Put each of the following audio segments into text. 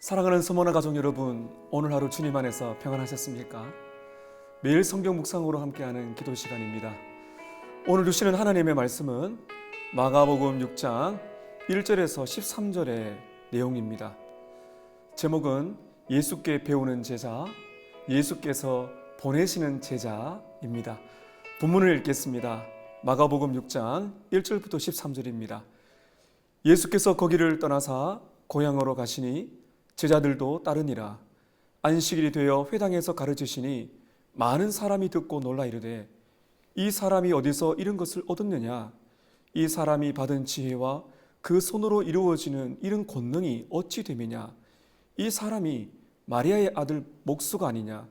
사랑하는 서머나 가족 여러분, 오늘 하루 주님 안에서 평안하셨습니까? 매일 성경 묵상으로 함께하는 기도 시간입니다. 오늘 주시는 하나님의 말씀은 마가복음 6장 1절에서 13절의 내용입니다. 제목은 예수께 배우는 제자, 예수께서 보내시는 제자입니다. 본문을 읽겠습니다. 마가복음 6장 1절부터 13절입니다. 예수께서 거기를 떠나사 고향으로 가시니 제자들도 따르니라. 안식일이 되어 회당에서 가르치시니 많은 사람이 듣고 놀라 이르되 이 사람이 어디서 이런 것을 얻었느냐? 이 사람이 받은 지혜와 그 손으로 이루어지는 이런 권능이 어찌 됨이냐? 이 사람이 마리아의 아들 목수가 아니냐?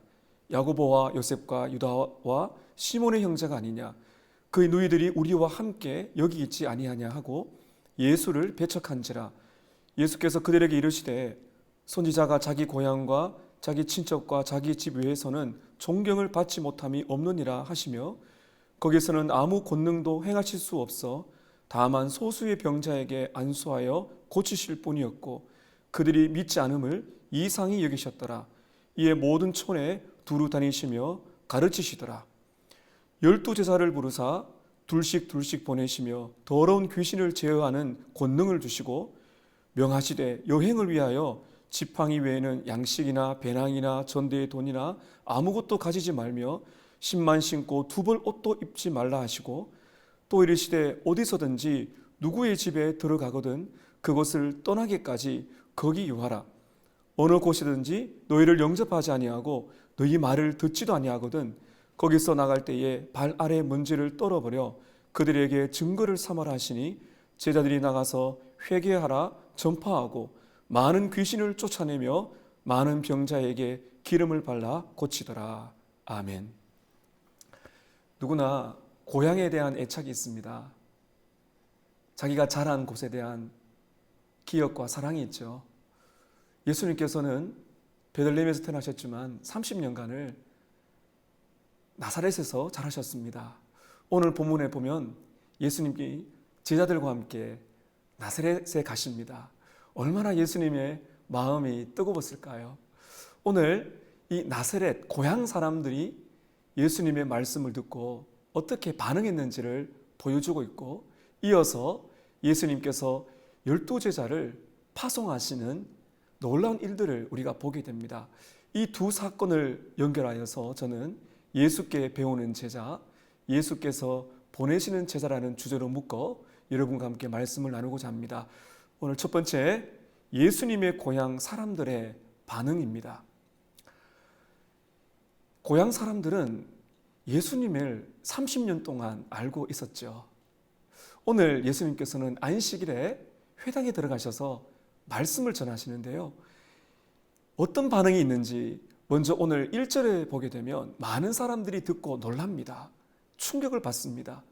야고보와 요셉과 유다와 시몬의 형제가 아니냐? 그의 누이들이 우리와 함께 여기 있지 아니하냐 하고 예수를 배척한지라. 예수께서 그들에게 이르시되 선지자가 자기 고향과 자기 친척과 자기 집 외에서는 존경을 받지 못함이 없느니라 하시며 거기서는 아무 권능도 행하실 수 없어 다만 소수의 병자에게 안수하여 고치실 뿐이었고 그들이 믿지 않음을 이상히 여기셨더라. 이에 모든 촌에 두루 다니시며 가르치시더라. 12제자를 부르사 둘씩 보내시며 더러운 귀신을 제어하는 권능을 주시고 명하시되 여행을 위하여 지팡이 외에는 양식이나 배낭이나 전대의 돈이나 아무것도 가지지 말며 신만 신고 두벌 옷도 입지 말라 하시고 또 이르시되 어디서든지 누구의 집에 들어가거든 그곳을 떠나기까지 거기 유하라. 어느 곳이든지 너희를 영접하지 아니하고 너희 말을 듣지도 아니하거든 거기서 나갈 때에 발 아래 먼지를 떨어버려 그들에게 증거를 삼아라 하시니 제자들이 나가서 회개하라 전파하고 많은 귀신을 쫓아내며 많은 병자에게 기름을 발라 고치더라. 아멘. 누구나 고향에 대한 애착이 있습니다. 자기가 자란 곳에 대한 기억과 사랑이 있죠. 예수님께서는 베들레헴에서 태어나셨지만 30년간을 나사렛에서 자라셨습니다. 오늘 본문에 보면 예수님이 제자들과 함께 나사렛에 가십니다. 얼마나 예수님의 마음이 뜨거웠을까요? 오늘 이 나사렛 고향 사람들이 예수님의 말씀을 듣고 어떻게 반응했는지를 보여주고 있고 이어서 예수님께서 12제자를 파송하시는 놀라운 일들을 우리가 보게 됩니다. 이 두 사건을 연결하여서 저는 예수께 배우는 제자, 예수께서 보내시는 제자라는 주제로 묶어 여러분과 함께 말씀을 나누고자 합니다. 오늘 첫 번째, 예수님의 고향 사람들의 반응입니다. 고향 사람들은 예수님을 30년 동안 알고 있었죠. 오늘 예수님께서는 안식일에 회당에 들어가셔서 말씀을 전하시는데요. 어떤 반응이 있는지 먼저 오늘 1절에 보게 되면 많은 사람들이 듣고 놀랍니다. 충격을 받습니다.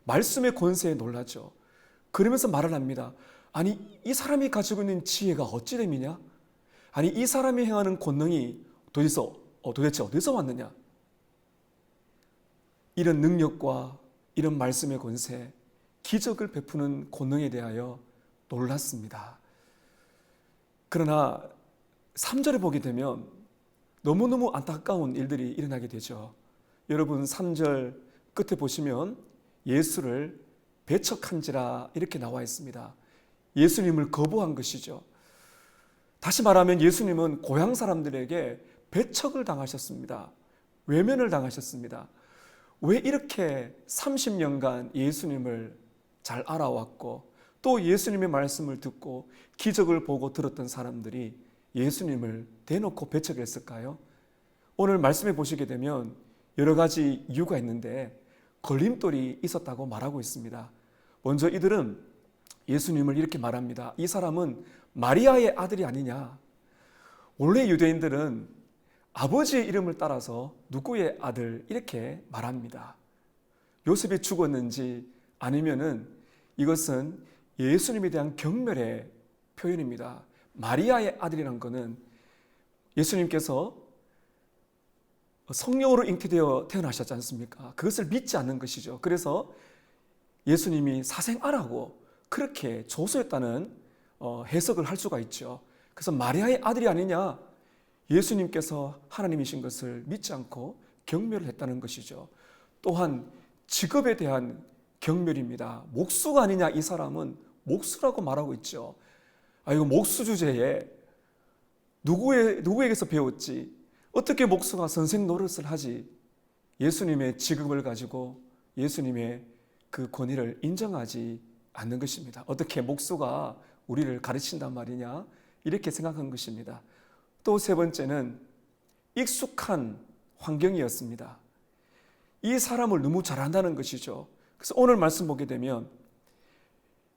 말씀의 권세에 놀라죠. 그러면서 말을 합니다. 아니 이 사람이 가지고 있는 지혜가 어찌 됨이냐? 아니 이 사람이 행하는 권능이 도대체 어디서 왔느냐? 이런 능력과 이런 말씀의 권세, 기적을 베푸는 권능에 대하여 놀랐습니다. 그러나 3절에 보게 되면 너무너무 안타까운 일들이 일어나게 되죠. 여러분 3절 끝에 보시면 예수를 배척한지라 이렇게 나와 있습니다. 예수님을 거부한 것이죠. 다시 말하면 예수님은 고향 사람들에게 배척을 당하셨습니다. 외면을 당하셨습니다. 왜 이렇게 30년간 예수님을 잘 알아왔고 또 예수님의 말씀을 듣고 기적을 보고 들었던 사람들이 예수님을 대놓고 배척했을까요? 오늘 말씀해 보시게 되면 여러 가지 이유가 있는데 걸림돌이 있었다고 말하고 있습니다. 먼저 이들은 예수님을 이렇게 말합니다. 이 사람은 마리아의 아들이 아니냐? 원래 유대인들은 아버지의 이름을 따라서 누구의 아들 이렇게 말합니다. 요셉이 죽었는지 아니면은 이것은 예수님에 대한 경멸의 표현입니다. 마리아의 아들이라는 것은 예수님께서 성령으로 잉태되어 태어나셨지 않습니까? 그것을 믿지 않는 것이죠. 그래서 예수님이 사생아라고 그렇게 조소했다는 해석을 할 수가 있죠. 그래서 마리아의 아들이 아니냐, 예수님께서 하나님이신 것을 믿지 않고 경멸을 했다는 것이죠. 또한 직업에 대한 경멸입니다. 목수가 아니냐, 이 사람은 목수라고 말하고 있죠. 이거 목수 주제에 누구에게서 배웠지? 어떻게 목수가 선생 노릇을 하지? 예수님의 직업을 가지고 예수님의 그 권위를 인정하지 않는 것입니다. 어떻게 목수가 우리를 가르친단 말이냐? 이렇게 생각한 것입니다. 또 세 번째는 익숙한 환경이었습니다. 이 사람을 너무 잘 안다는 것이죠. 그래서 오늘 말씀 보게 되면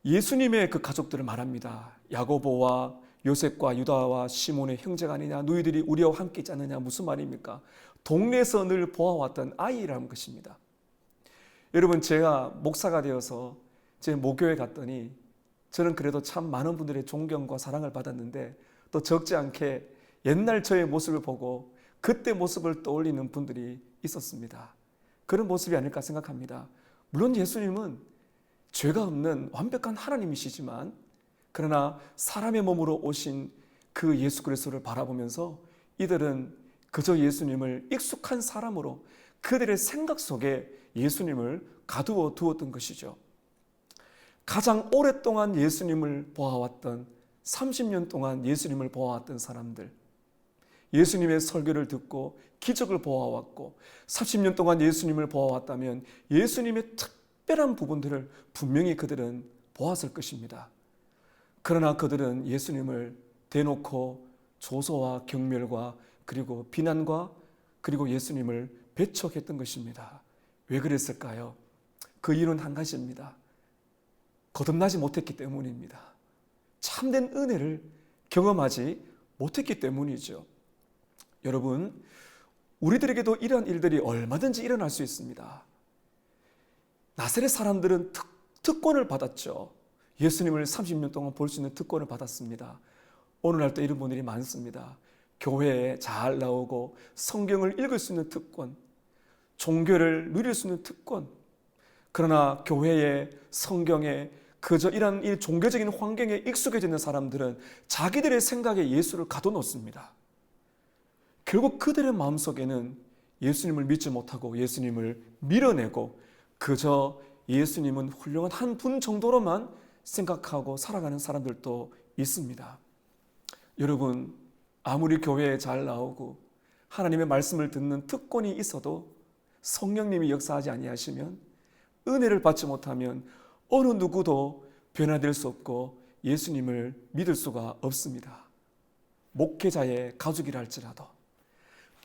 예수님의 그 가족들을 말합니다. 야고보와 요셉과 유다와 시몬의 형제가 아니냐, 너희들이 우리와 함께 있지 않느냐. 무슨 말입니까? 동네에서 늘 보아왔던 아이라는 것입니다. 여러분, 제가 목사가 되어서 제 모교에 갔더니 저는 그래도 참 많은 분들의 존경과 사랑을 받았는데, 또 적지 않게 옛날 저의 모습을 보고 그때 모습을 떠올리는 분들이 있었습니다. 그런 모습이 아닐까 생각합니다. 물론 예수님은 죄가 없는 완벽한 하나님이시지만, 그러나 사람의 몸으로 오신 그 예수 그리스도를 바라보면서 이들은 그저 예수님을 익숙한 사람으로 그들의 생각 속에 예수님을 가두어 두었던 것이죠. 가장 오랫동안 예수님을 보아왔던, 30년 동안 예수님을 보아왔던 사람들, 예수님의 설교를 듣고 기적을 보아왔고 30년 동안 예수님을 보아왔다면 예수님의 특별한 부분들을 분명히 그들은 보았을 것입니다. 그러나 그들은 예수님을 대놓고 조소와 경멸과 그리고 비난과 그리고 예수님을 배척했던 것입니다. 왜 그랬을까요? 그 이유는 한 가지입니다. 거듭나지 못했기 때문입니다. 참된 은혜를 경험하지 못했기 때문이죠. 여러분, 우리들에게도 이러한 일들이 얼마든지 일어날 수 있습니다. 나사렛 사람들은 특권을 받았죠. 예수님을 30년 동안 볼 수 있는 특권을 받았습니다. 오늘날 또 이런 분들이 많습니다. 교회에 잘 나오고 성경을 읽을 수 있는 특권, 종교를 누릴 수 있는 특권. 그러나 교회에, 성경에, 그저 이런 이 종교적인 환경에 익숙해져 있는 사람들은 자기들의 생각에 예수를 가둬놓습니다. 결국 그들의 마음속에는 예수님을 믿지 못하고 예수님을 밀어내고 그저 예수님은 훌륭한 한 분 정도로만 생각하고 살아가는 사람들도 있습니다. 여러분, 아무리 교회에 잘 나오고 하나님의 말씀을 듣는 특권이 있어도 성령님이 역사하지 아니하시면, 은혜를 받지 못하면 어느 누구도 변화될 수 없고 예수님을 믿을 수가 없습니다. 목회자의 가족이라 할지라도,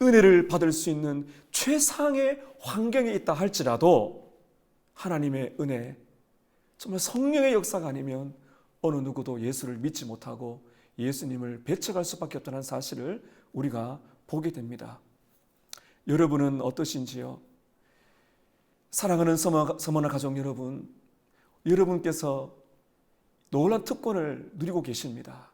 은혜를 받을 수 있는 최상의 환경에 있다 할지라도 하나님의 은혜, 정말 성령의 역사가 아니면 어느 누구도 예수를 믿지 못하고 예수님을 배척할 수밖에 없다는 사실을 우리가 보게 됩니다. 여러분은 어떠신지요? 사랑하는 서머나 가족 여러분, 여러분께서 놀라운 특권을 누리고 계십니다.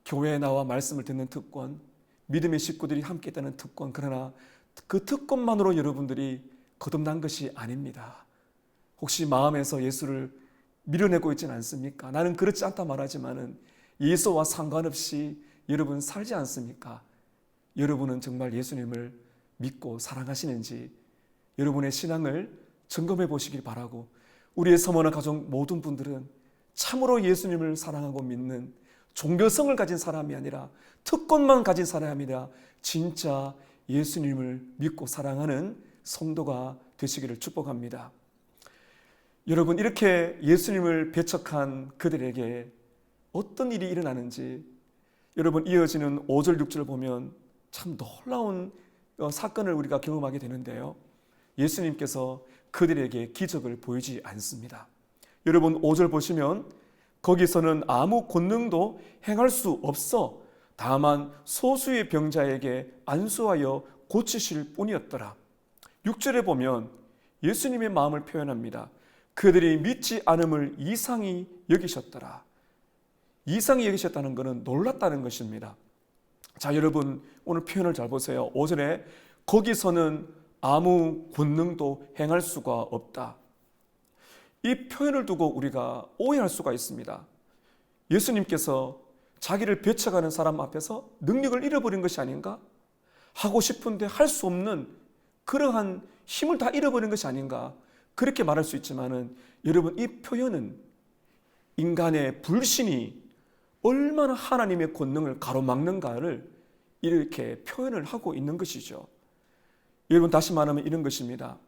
교회에 나와 말씀을 듣는 특권, 믿음의 식구들이 함께 있다는 특권. 그러나 그 특권만으로 여러분들이 거듭난 것이 아닙니다. 혹시 마음에서 예수를 밀어내고 있지는 않습니까? 나는 그렇지 않다 말하지만은 예수와 상관없이 여러분 살지 않습니까? 여러분은 정말 예수님을 믿고 사랑하시는지 여러분의 신앙을 점검해 보시길 바라고, 우리의 서머나 가족 모든 분들은 참으로 예수님을 사랑하고 믿는 종교성을 가진 사람이 아니라 특권만 가진 사람이 아니라 진짜 예수님을 믿고 사랑하는 성도가 되시기를 축복합니다. 여러분, 이렇게 예수님을 배척한 그들에게 어떤 일이 일어나는지 여러분 이어지는 5절 6절을 보면 참 놀라운 사건을 우리가 경험하게 되는데요. 예수님께서 그들에게 기적을 보이지 않습니다. 여러분 5절 보시면 거기서는 아무 권능도 행할 수 없어 다만 소수의 병자에게 안수하여 고치실 뿐이었더라. 6절에 보면 예수님의 마음을 표현합니다. 그들이 믿지 않음을 이상히 여기셨더라. 이상히 여기셨다는 것은 놀랐다는 것입니다. 자, 여러분 오늘 표현을 잘 보세요. 5절에 거기서는 아무 권능도 행할 수가 없다. 이 표현을 두고 우리가 오해할 수가 있습니다. 예수님께서 자기를 배척하는 사람 앞에서 능력을 잃어버린 것이 아닌가? 하고 싶은데 할 수 없는 그러한 힘을 다 잃어버린 것이 아닌가? 그렇게 말할 수 있지만은 여러분, 이 표현은 인간의 불신이 얼마나 하나님의 권능을 가로막는가를 이렇게 표현을 하고 있는 것이죠. 여러분, 다시 말하면 이런 것입니다.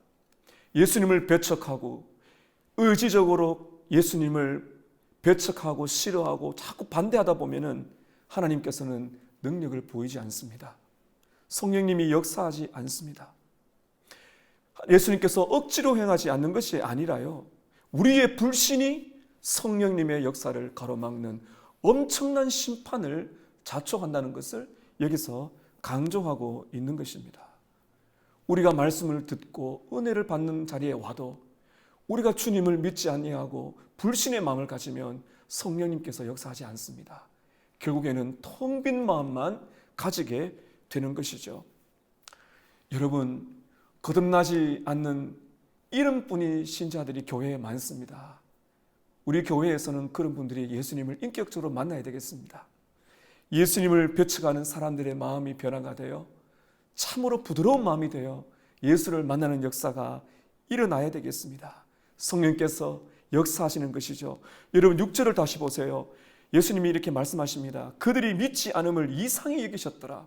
예수님을 배척하고 의지적으로 예수님을 배척하고 싫어하고 자꾸 반대하다 보면은 하나님께서는 능력을 보이지 않습니다. 성령님이 역사하지 않습니다. 예수님께서 억지로 행하지 않는 것이 아니라요, 우리의 불신이 성령님의 역사를 가로막는 엄청난 심판을 자초한다는 것을 여기서 강조하고 있는 것입니다. 우리가 말씀을 듣고 은혜를 받는 자리에 와도 우리가 주님을 믿지 아니하고 불신의 마음을 가지면 성령님께서 역사하지 않습니다. 결국에는 텅 빈 마음만 가지게 되는 것이죠. 여러분, 거듭나지 않는 이름뿐인 신자들이 교회에 많습니다. 우리 교회에서는 그런 분들이 예수님을 인격적으로 만나야 되겠습니다. 예수님을 배척하는 사람들의 마음이 변화가 되어 참으로 부드러운 마음이 되어 예수를 만나는 역사가 일어나야 되겠습니다. 성령께서 역사하시는 것이죠. 여러분, 6절을 다시 보세요. 예수님이 이렇게 말씀하십니다. 그들이 믿지 않음을 이상히 여기셨더라.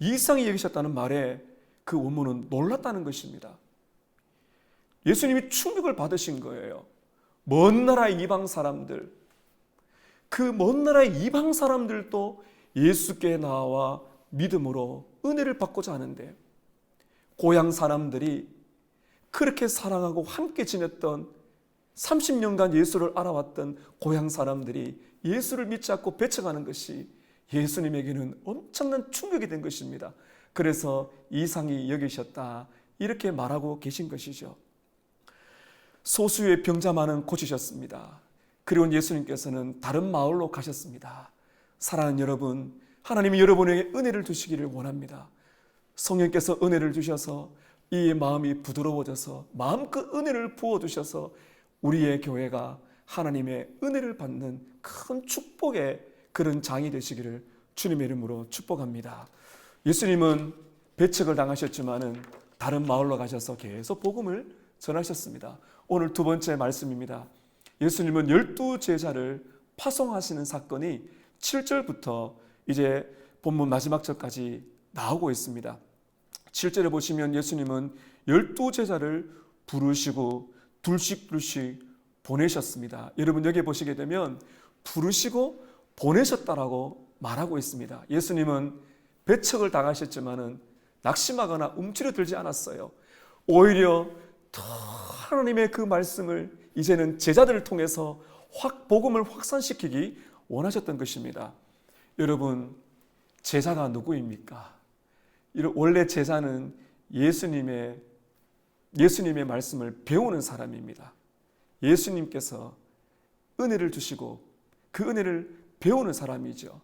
이상히 여기셨다는 말에 그 원문은 놀랐다는 것입니다. 예수님이 충격을 받으신 거예요. 먼 나라의 이방 사람들, 그 먼 나라의 이방 사람들도 예수께 나와 믿음으로 은혜를 받고자 하는데, 고향 사람들이 그렇게 사랑하고 함께 지냈던 30년간 예수를 알아왔던 고향 사람들이 예수를 믿지 않고 배척하는 것이 예수님에게는 엄청난 충격이 된 것입니다. 그래서 이상히 여기셨다, 이렇게 말하고 계신 것이죠. 소수의 병자만은 고치셨습니다. 그리고 예수님께서는 다른 마을로 가셨습니다. 사랑하는 여러분, 하나님이 여러분에게 은혜를 주시기를 원합니다. 성령께서 은혜를 주셔서 이 마음이 부드러워져서 마음껏 은혜를 부어주셔서 우리의 교회가 하나님의 은혜를 받는 큰 축복의 그런 장이 되시기를 주님의 이름으로 축복합니다. 예수님은 배척을 당하셨지만은 다른 마을로 가셔서 계속 복음을 전하셨습니다. 오늘 두 번째 말씀입니다. 예수님은 12제자를 파송하시는 사건이 7절부터 이제 본문 마지막 절까지 나오고 있습니다. 7절에 보시면 예수님은 12제자를 부르시고 둘씩 보내셨습니다. 여러분, 여기 보시게 되면 부르시고 보내셨다라고 말하고 있습니다. 예수님은 배척을 당하셨지만은 낙심하거나 움츠러들지 않았어요. 오히려 더 하나님의 그 말씀을 이제는 제자들을 통해서 복음을 확산시키기 원하셨던 것입니다. 여러분, 제자가 누구입니까? 원래 제자는 예수님의 말씀을 배우는 사람입니다. 예수님께서 은혜를 주시고 그 은혜를 배우는 사람이죠.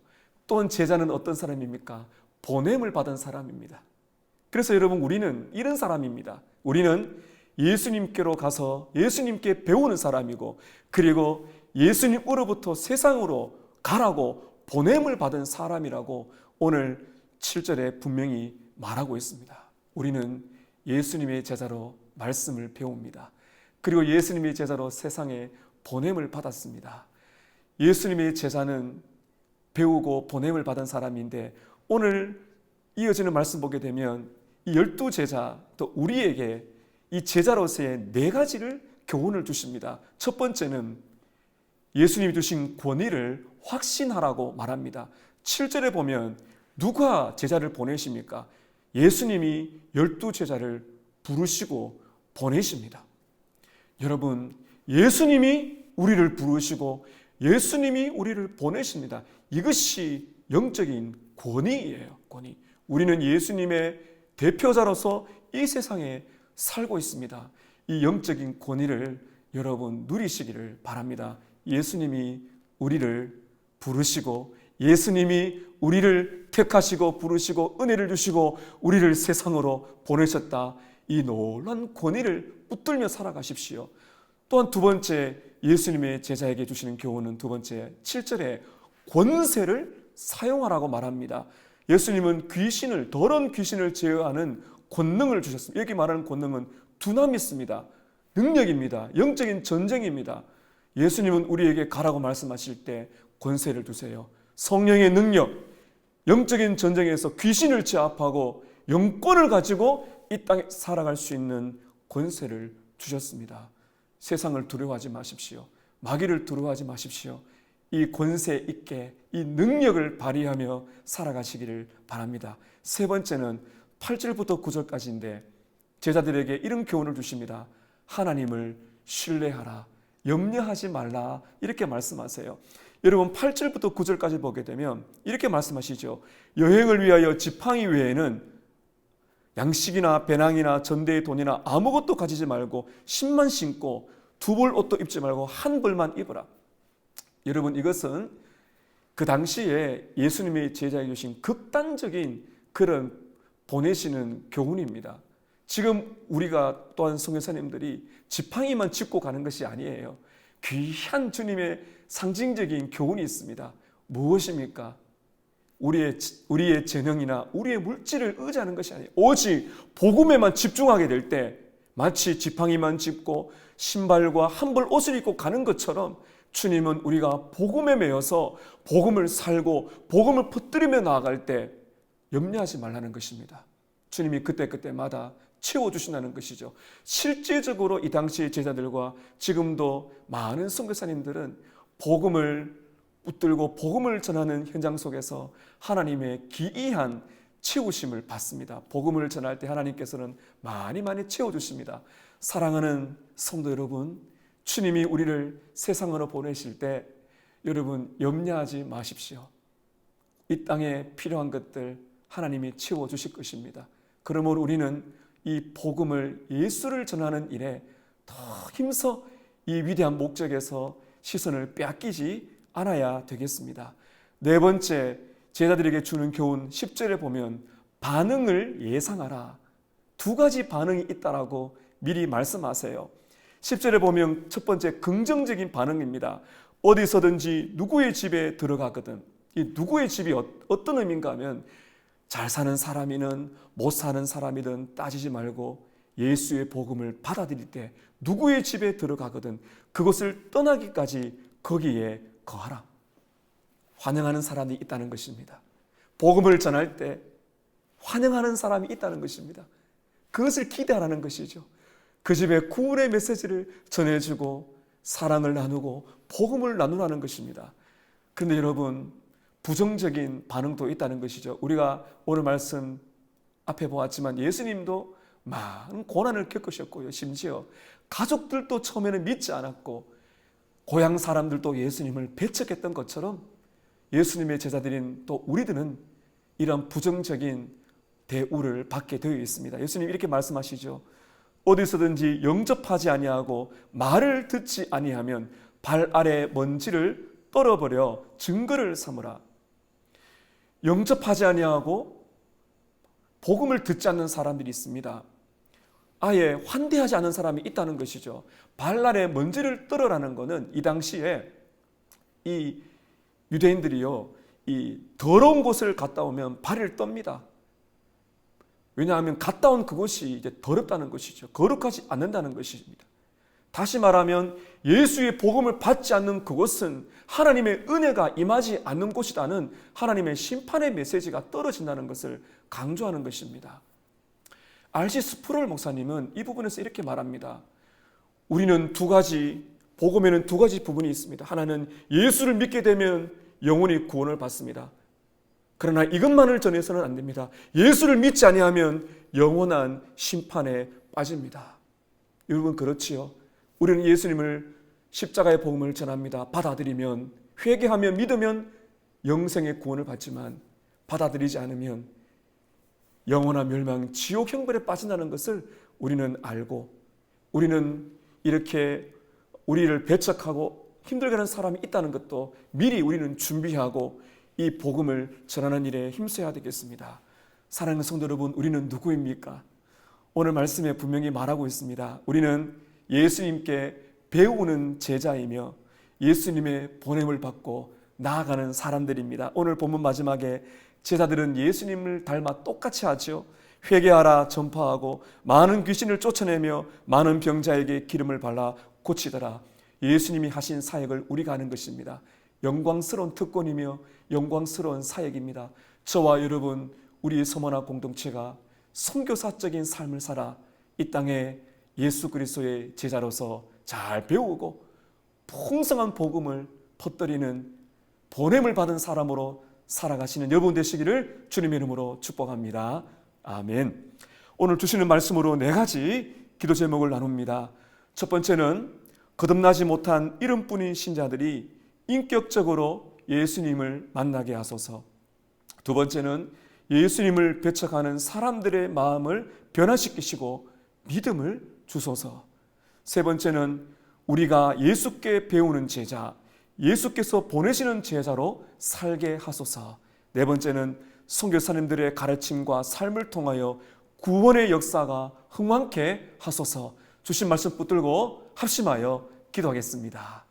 또한 제자는 어떤 사람입니까? 보냄을 받은 사람입니다. 그래서 여러분, 우리는 이런 사람입니다. 우리는 예수님께로 가서 예수님께 배우는 사람이고, 그리고 예수님으로부터 세상으로 가라고 보냄을 받은 사람이라고 오늘 7절에 분명히 말하고 있습니다. 우리는 예수님의 제자로 말씀을 배웁니다. 그리고 예수님의 제자로 세상에 보냄을 받았습니다. 예수님의 제자는 배우고 보냄을 받은 사람인데, 오늘 이어지는 말씀 보게 되면 이 12제자, 또 우리에게 이 제자로서의 4가지를 교훈을 주십니다. 첫 번째는 예수님이 주신 권위를 확신하라고 말합니다. 7절에 보면 누가 제자를 보내십니까? 예수님이 12제자를 부르시고 보내십니다. 여러분, 예수님이 우리를 부르시고 예수님이 우리를 보내십니다. 이것이 영적인 권위예요. 권위. 우리는 예수님의 대표자로서 이 세상에 살고 있습니다. 이 영적인 권위를 여러분 누리시기를 바랍니다. 예수님이 우리를 부르시고 예수님이 우리를 택하시고 부르시고 은혜를 주시고 우리를 세상으로 보내셨다. 이 놀라운 권위를 붙들며 살아가십시오. 또한 두 번째, 예수님의 제자에게 주시는 교훈은 두 번째 7절에 권세를 사용하라고 말합니다. 예수님은 귀신을, 더러운 귀신을 제어하는 권능을 주셨습니다. 여기 말하는 권능은 두나미스입니다. 능력입니다. 영적인 전쟁입니다. 예수님은 우리에게 가라고 말씀하실 때 권세를 주세요. 성령의 능력, 영적인 전쟁에서 귀신을 제압하고 영권을 가지고 이 땅에 살아갈 수 있는 권세를 주셨습니다. 세상을 두려워하지 마십시오. 마귀를 두려워하지 마십시오. 이 권세 있게 이 능력을 발휘하며 살아가시기를 바랍니다. 세 번째는 8절부터 9절까지인데 제자들에게 이런 교훈을 주십니다. 하나님을 신뢰하라, 염려하지 말라, 이렇게 말씀하세요. 여러분 8절부터 9절까지 보게 되면 이렇게 말씀하시죠. 여행을 위하여 지팡이 외에는 양식이나 배낭이나 전대의 돈이나 아무것도 가지지 말고 신만 신고 두 벌 옷도 입지 말고 한 벌만 입으라. 여러분 이것은 그 당시에 예수님의 제자에 주신 극단적인 그런 보내시는 교훈입니다. 지금 우리가 또한 선교사님들이 지팡이만 짚고 가는 것이 아니에요. 귀한 주님의 상징적인 교훈이 있습니다. 무엇입니까? 우리의 재능이나 우리의 물질을 의지하는 것이 아니에요. 오직 복음에만 집중하게 될 때 마치 지팡이만 짚고 신발과 한 벌 옷을 입고 가는 것처럼 주님은 우리가 복음에 매여서 복음을 살고 복음을 퍼뜨리며 나아갈 때 염려하지 말라는 것입니다. 주님이 그때그때마다 채워주신다는 것이죠. 실제적으로 이 당시의 제자들과 지금도 많은 선교사님들은 복음을 붙들고 복음을 전하는 현장 속에서 하나님의 기이한 채우심을 받습니다. 복음을 전할 때 하나님께서는 많이 채워주십니다. 사랑하는 성도 여러분, 주님이 우리를 세상으로 보내실 때 여러분 염려하지 마십시오. 이 땅에 필요한 것들 하나님이 채워주실 것입니다. 그러므로 우리는 이 복음을, 예수를 전하는 일에 더 힘써 이 위대한 목적에서 시선을 빼앗기지 않아야 되겠습니다. 네 번째, 제자들에게 주는 교훈 10절에 보면 반응을 예상하라. 두 가지 반응이 있다라고 미리 말씀하세요. 10절에 보면 첫 번째 긍정적인 반응입니다. 어디서든지 누구의 집에 들어가거든. 이 누구의 집이 어떤 의미인가 하면 잘 사는 사람이든 못 사는 사람이든 따지지 말고 예수의 복음을 받아들일 때 누구의 집에 들어가거든 그것을 떠나기까지 거기에 거하라. 환영하는 사람이 있다는 것입니다. 복음을 전할 때 환영하는 사람이 있다는 것입니다. 그것을 기대하라는 것이죠. 그 집에 구원의 메시지를 전해주고 사랑을 나누고 복음을 나누라는 것입니다. 그런데 여러분 부정적인 반응도 있다는 것이죠. 우리가 오늘 말씀 앞에 보았지만 예수님도 많은 고난을 겪으셨고요. 심지어 가족들도 처음에는 믿지 않았고 고향 사람들도 예수님을 배척했던 것처럼 예수님의 제자들인 또 우리들은 이런 부정적인 대우를 받게 되어 있습니다. 예수님 이렇게 말씀하시죠. 어디서든지 영접하지 아니하고 말을 듣지 아니하면 발 아래 먼지를 떨어버려 증거를 삼으라. 영접하지 아니하고 복음을 듣지 않는 사람들이 있습니다. 아예 환대하지 않는 사람이 있다는 것이죠. 발 아래 먼지를 떨어라는 것은 이 당시에 이 유대인들이요, 이 더러운 곳을 갔다 오면 발을 떱니다. 왜냐하면 갔다 온 그곳이 이제 더럽다는 것이죠. 거룩하지 않는다는 것입니다. 다시 말하면 예수의 복음을 받지 않는 그곳은 하나님의 은혜가 임하지 않는 곳이라는 하나님의 심판의 메시지가 떨어진다는 것을 강조하는 것입니다. R.C. 스프롤 목사님은 이 부분에서 이렇게 말합니다. 우리는 복음에는 두 가지 부분이 있습니다. 하나는 예수를 믿게 되면 영혼이 구원을 받습니다. 그러나 이것만을 전해서는 안 됩니다. 예수를 믿지 아니하면 영원한 심판에 빠집니다. 여러분 그렇지요. 우리는 예수님을 십자가의 복음을 전합니다. 받아들이면, 회개하며 믿으면 영생의 구원을 받지만 받아들이지 않으면 영원한 멸망, 지옥 형벌에 빠진다는 것을 우리는 알고, 우리는 이렇게 우리를 배척하고 힘들게 하는 사람이 있다는 것도 미리 우리는 준비하고 이 복음을 전하는 일에 힘써야 되겠습니다. 사랑하는 성도 여러분, 우리는 누구입니까? 오늘 말씀에 분명히 말하고 있습니다. 우리는 예수님께 배우는 제자이며 예수님의 보냄을 받고 나아가는 사람들입니다. 오늘 본문 마지막에 제자들은 예수님을 닮아 똑같이 하죠. 회개하라 전파하고 많은 귀신을 쫓아내며 많은 병자에게 기름을 발라 고치더라. 예수님이 하신 사역을 우리가 하는 것입니다. 영광스러운 특권이며 영광스러운 사역입니다. 저와 여러분, 우리 서머나 공동체가 선교사적인 삶을 살아 이 땅에 예수 그리스도의 제자로서 잘 배우고 풍성한 복음을 퍼뜨리는 보냄을 받은 사람으로 살아가시는 여러분 되시기를 주님의 이름으로 축복합니다. 아멘. 오늘 주시는 말씀으로 4가지 기도 제목을 나눕니다. 첫 번째는 거듭나지 못한 이름뿐인 신자들이 인격적으로 예수님을 만나게 하소서. 두 번째는 예수님을 배척하는 사람들의 마음을 변화시키시고 믿음을 주소서. 세 번째는 우리가 예수께 배우는 제자, 예수께서 보내시는 제자로 살게 하소서. 네 번째는 선교사님들의 가르침과 삶을 통하여 구원의 역사가 흥왕케 하소서. 주신 말씀 붙들고 합심하여 기도하겠습니다.